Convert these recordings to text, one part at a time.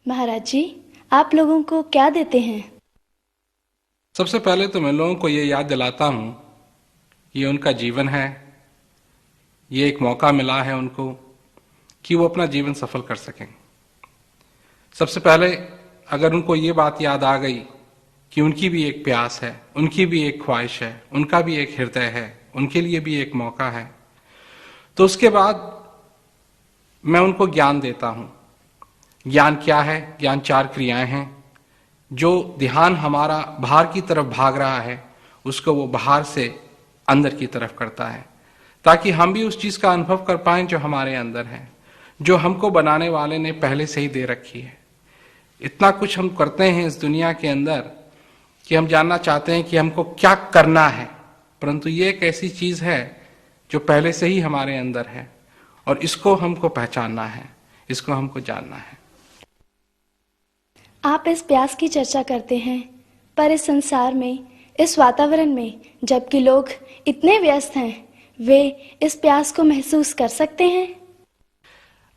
महाराज जी, आप लोगों को क्या देते हैं? सबसे पहले तो मैं लोगों को ये याद दिलाता हूँ, ये उनका जीवन है, ये एक मौका मिला है उनको कि वो अपना जीवन सफल कर सकें। सबसे पहले अगर उनको ये बात याद आ गई कि उनकी भी एक प्यास है, उनकी भी एक ख्वाहिश है, उनका भी एक हृदय है, उनके लिए भी एक मौका है, तो उसके बाद मैं उनको ज्ञान देता हूँ। ज्ञान क्या है? ज्ञान 4 क्रियाएं हैं। जो ध्यान हमारा बाहर की तरफ भाग रहा है, उसको वो बाहर से अंदर की तरफ करता है, ताकि हम भी उस चीज का अनुभव कर पाएं जो हमारे अंदर है, जो हमको बनाने वाले ने पहले से ही दे रखी है। इतना कुछ हम करते हैं इस दुनिया के अंदर कि हम जानना चाहते हैं कि हमको क्या करना है, परंतु ये एक ऐसी चीज है जो पहले से ही हमारे अंदर है और इसको हमको पहचानना है, इसको हमको जानना है। आप इस प्यास की चर्चा करते हैं, पर इस संसार में, इस वातावरण में, जबकि लोग इतने व्यस्त हैं, वे इस प्यास को महसूस कर सकते हैं?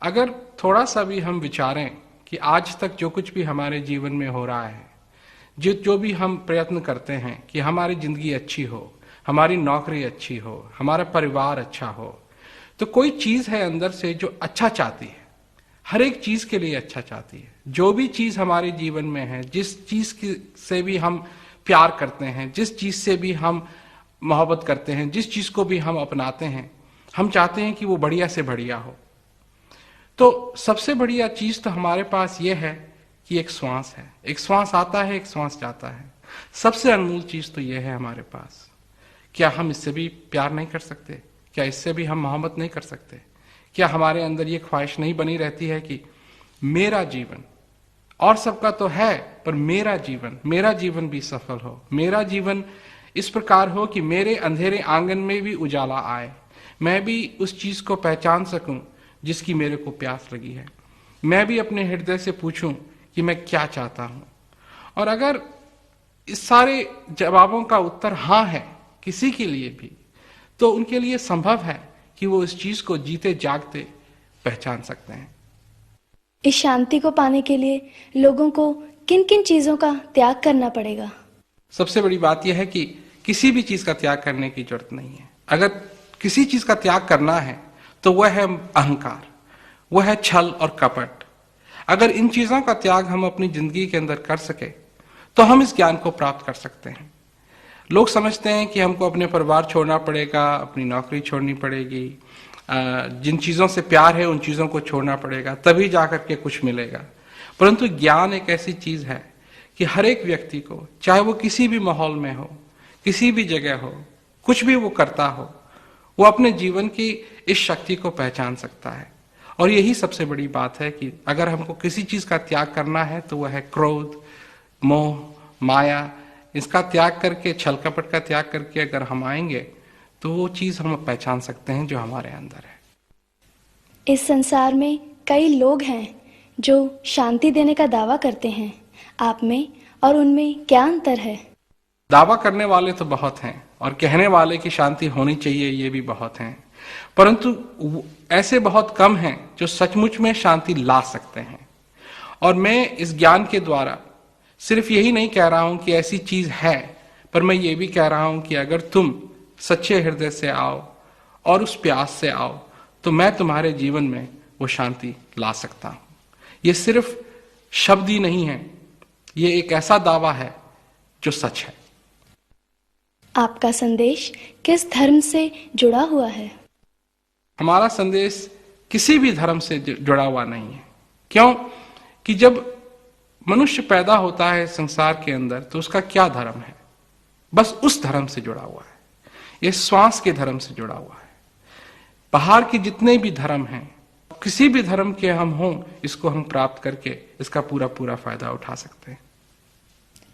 अगर थोड़ा सा भी हम विचारें कि आज तक जो कुछ भी हमारे जीवन में हो रहा है, जो भी हम प्रयत्न करते हैं कि हमारी जिंदगी अच्छी हो, हमारी नौकरी अच्छी हो, हमारा परिवार अच्छा हो, तो कोई चीज है अंदर से जो अच्छा चाहती है, हर एक चीज के लिए अच्छा चाहती है। जो भी चीज हमारे जीवन में है, जिस चीज से भी हम प्यार करते हैं, जिस चीज से भी हम मोहब्बत करते हैं, जिस चीज को भी हम अपनाते हैं, हम चाहते हैं कि वो बढ़िया से बढ़िया हो। तो सबसे बढ़िया चीज तो हमारे पास ये है कि एक श्वास है, एक श्वास आता है, एक श्वास जाता है। सबसे अनमोल चीज तो ये है हमारे पास। क्या हम इससे भी प्यार नहीं कर सकते? क्या इससे भी हम मोहब्बत नहीं कर सकते? क्या हमारे अंदर ये ख्वाहिश नहीं बनी रहती है कि मेरा जीवन, और सबका तो है, पर मेरा जीवन भी सफल हो, मेरा जीवन इस प्रकार हो कि मेरे अंधेरे आंगन में भी उजाला आए, मैं भी उस चीज को पहचान सकूं जिसकी मेरे को प्यास लगी है, मैं भी अपने हृदय से पूछूं कि मैं क्या चाहता हूं। और अगर इस सारे जवाबों का उत्तर हाँ है किसी के लिए भी, तो उनके लिए संभव है कि वो इस चीज को जीते जागते पहचान सकते हैं। इस शांति को पाने के लिए लोगों को किन किन चीजों का त्याग करना पड़ेगा? सबसे बड़ी बात यह है कि किसी भी चीज का त्याग करने की जरूरत नहीं है। अगर किसी चीज का त्याग करना है तो वह है अहंकार, वह है छल और कपट। अगर इन चीजों का त्याग हम अपनी जिंदगी के अंदर कर सके तो हम इस ज्ञान को प्राप्त कर सकते हैं। लोग समझते हैं कि हमको अपने परिवार छोड़ना पड़ेगा, अपनी नौकरी छोड़नी पड़ेगी, जिन चीजों से प्यार है उन चीजों को छोड़ना पड़ेगा, तभी जाकर के कुछ मिलेगा। परंतु ज्ञान एक ऐसी चीज है कि हर एक व्यक्ति को, चाहे वो किसी भी माहौल में हो, किसी भी जगह हो, कुछ भी वो करता हो, वो अपने जीवन की इस शक्ति को पहचान सकता है। और यही सबसे बड़ी बात है कि अगर हमको किसी चीज का त्याग करना है तो वह है क्रोध, मोह, माया। इसका त्याग करके, छल कपट का त्याग करके अगर हम आएंगे तो वो चीज हम पहचान सकते हैं जो हमारे अंदर है। इस संसार में कई लोग हैं जो शांति देने का दावा करते हैं। आप में और उनमें क्या अंतर है? दावा करने वाले तो बहुत हैं और कहने वाले की शांति होनी चाहिए, ये भी बहुत हैं, परंतु ऐसे बहुत कम हैं जो सचमुच में शांति ला सकते हैं। और मैं इस ज्ञान के द्वारा सिर्फ यही नहीं कह रहा हूं कि ऐसी चीज है, पर मैं ये भी कह रहा हूं कि अगर तुम सच्चे हृदय से आओ और उस प्यास से आओ तो मैं तुम्हारे जीवन में वो शांति ला सकता हूं। ये सिर्फ शब्द ही नहीं है, ये एक ऐसा दावा है जो सच है। आपका संदेश किस धर्म से जुड़ा हुआ है? हमारा संदेश किसी भी धर्म से जुड़ा हुआ नहीं है। क्यों? कि जब मनुष्य पैदा होता है संसार के अंदर तो उसका क्या धर्म है? बस उस धर्म से जुड़ा हुआ है, ये श्वास के धर्म से जुड़ा हुआ है। बाहर के जितने भी धर्म हैं, किसी भी धर्म के हम हों, इसको हम प्राप्त करके इसका पूरा पूरा फायदा उठा सकते हैं।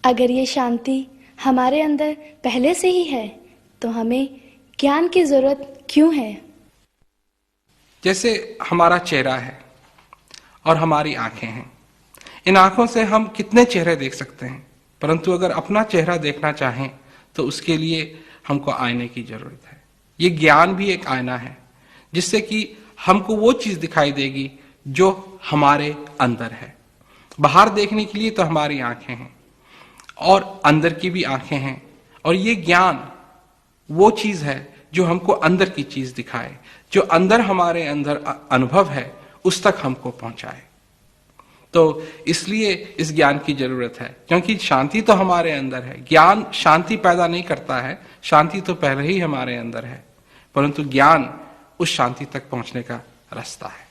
अगर ये शांति हमारे अंदर पहले से ही है तो हमें ज्ञान की जरूरत क्यों है? जैसे हमारा चेहरा है और हमारी आंखें हैं, इन आंखों से हम कितने चेहरे देख सकते हैं, परंतु अगर अपना चेहरा देखना चाहें तो उसके लिए हमको आईने की जरूरत है। ये ज्ञान भी एक आईना है जिससे कि हमको वो चीज दिखाई देगी जो हमारे अंदर है। बाहर देखने के लिए तो हमारी आंखें हैं और अंदर की भी आंखें हैं, और ये ज्ञान वो चीज है जो हमको अंदर की चीज दिखाए, जो अंदर हमारे अंदर अनुभव है उस तक हमको पहुंचाए। तो इसलिए इस ज्ञान की जरूरत है, क्योंकि शांति तो हमारे अंदर है। ज्ञान शांति पैदा नहीं करता है, शांति तो पहले ही हमारे अंदर है, परंतु ज्ञान उस शांति तक पहुंचने का रास्ता है।